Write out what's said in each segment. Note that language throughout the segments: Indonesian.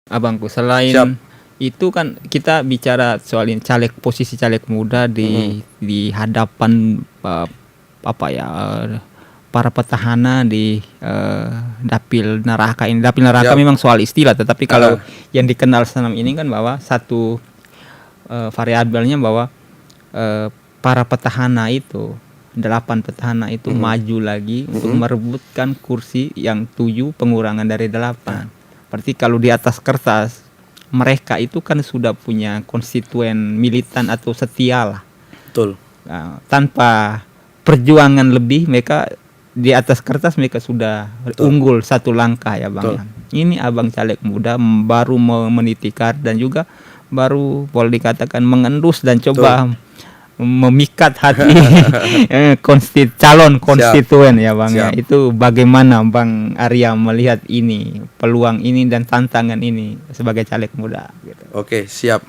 Abangku, selain Siap. itu kan kita bicara soal ini, posisi caleg muda di hadapan apa ya, para petahana di dapil neraka ini. Dapil neraka Siap. memang soal istilah, tetapi kalau yang dikenal senam ini kan bahwa satu variabelnya bahwa para petahana itu 8 petahana itu maju lagi untuk merebutkan kursi yang 7 pengurangan dari 8. Berarti kalau di atas kertas mereka itu kan sudah punya konstituen militan atau setia lah. Betul. Nah, tanpa perjuangan lebih mereka di atas kertas mereka sudah unggul satu langkah ya Bang. Ini abang caleg muda baru meniti karir dan juga baru boleh dikatakan mengendus dan coba memikat hati calon konstituen ya Bang. Ya. Itu bagaimana Bang Arya melihat ini, peluang ini dan tantangan ini sebagai caleg muda gitu. Oke, siap.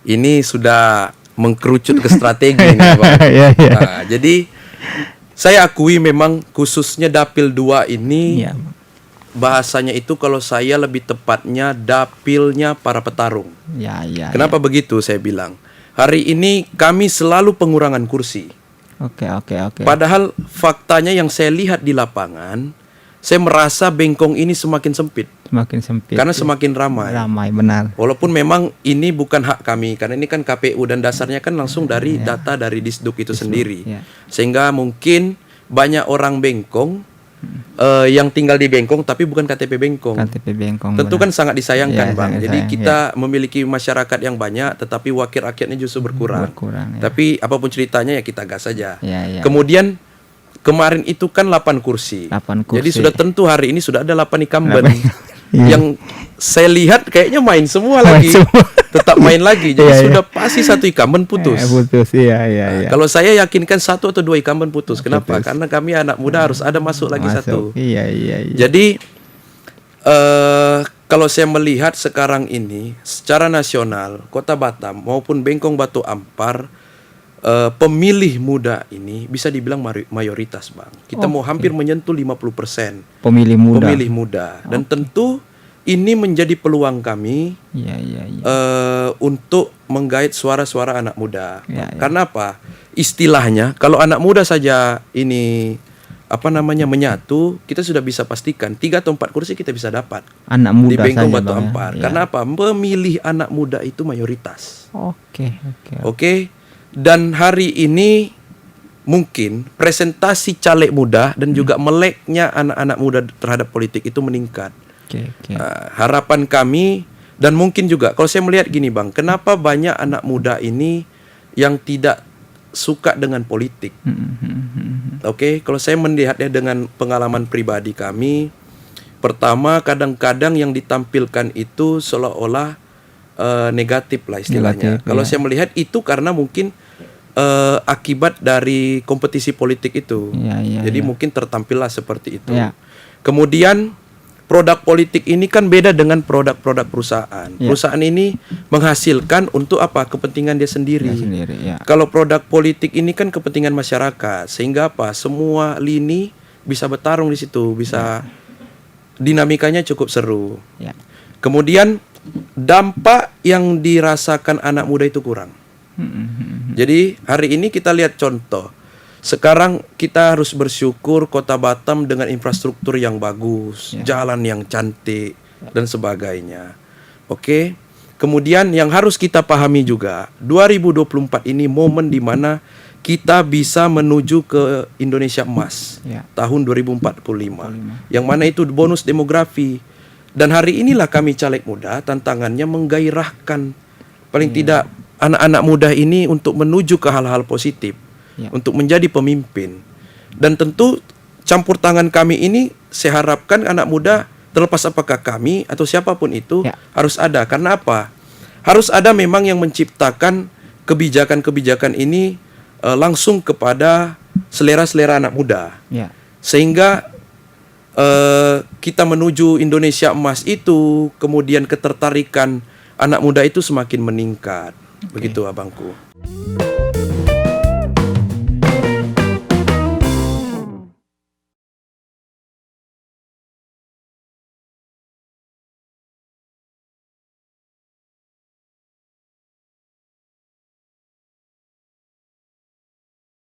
Ini sudah mengkerucut ke strategi nih, Bang. Nah, jadi saya akui memang khususnya Dapil 2 ini bahasanya itu kalau saya lebih tepatnya dapilnya para petarung. Kenapa begitu saya bilang? Hari ini kami selalu pengurangan kursi. Oke. Padahal faktanya yang saya lihat di lapangan, saya merasa Bengkong ini semakin sempit. Karena semakin ramai. Ramai, benar. Walaupun memang ini bukan hak kami, karena ini kan KPU dan dasarnya kan langsung dari data dari Disduk itu sendiri. Sehingga mungkin banyak orang Bengkong yang tinggal di Bengkong tapi bukan KTP Bengkong. Tentu kan sangat disayangkan Bang. Jadi kita memiliki masyarakat yang banyak tetapi wakil rakyatnya justru berkurang. Tapi apapun ceritanya ya kita gas saja. Kemudian kemarin itu kan 8 kursi. Jadi sudah tentu hari ini sudah ada 8 incumbent yang saya lihat kayaknya main semua lagi. Tetap main lagi. Jadi sudah pasti satu incumbent putus. Kalau saya yakinkan 1 atau 2 incumbent putus. Kenapa? Karena kami anak muda harus ada masuk lagi 1. Jadi kalau saya melihat sekarang ini secara nasional Kota Batam maupun Bengkong Batu Ampar, pemilih muda ini bisa dibilang mayoritas Bang. Kita mau hampir menyentuh 50% pemilih muda. Dan tentu ini menjadi peluang kami untuk menggait suara-suara anak muda. Karena apa? Istilahnya kalau anak muda saja ini menyatu, kita sudah bisa pastikan 3 atau 4 kursi kita bisa dapat anak muda di Bengkong saja, Batu Ampar. Karena apa? Pemilih anak muda itu mayoritas. Oke. Dan hari ini mungkin presentasi caleg muda dan juga meleknya anak-anak muda terhadap politik itu meningkat. Harapan kami dan mungkin juga kalau saya melihat gini Bang, kenapa banyak anak muda ini yang tidak suka dengan politik? Kalau saya melihatnya dengan pengalaman pribadi kami, pertama kadang-kadang yang ditampilkan itu seolah-olah negatif lah istilahnya. Kalau saya melihat itu karena mungkin akibat dari kompetisi politik itu. Jadi mungkin tertampillah seperti itu. Kemudian produk politik ini kan beda dengan produk-produk perusahaan. Perusahaan ini menghasilkan untuk apa? Kepentingan dia sendiri. Kalau produk politik ini kan kepentingan masyarakat. Sehingga apa? Semua lini bisa bertarung di situ, bisa dinamikanya cukup seru. Kemudian dampak yang dirasakan anak muda itu kurang. Jadi hari ini kita lihat contoh. Sekarang kita harus bersyukur Kota Batam dengan infrastruktur yang bagus, jalan yang cantik dan sebagainya. Kemudian yang harus kita pahami juga, 2024 ini momen di mana kita bisa menuju ke Indonesia Emas tahun 2045. Yang mana itu bonus demografi. Dan hari inilah kami caleg muda tantangannya menggairahkan paling tidak anak-anak muda ini untuk menuju ke hal-hal positif. Untuk menjadi pemimpin. Dan tentu campur tangan kami ini saya harapkan anak muda terlepas apakah kami atau siapapun itu harus ada. Karena apa? Harus ada memang yang menciptakan kebijakan-kebijakan ini langsung kepada selera-selera anak muda. Sehingga kita menuju Indonesia Emas itu, kemudian ketertarikan anak muda itu semakin meningkat. Begitu abangku.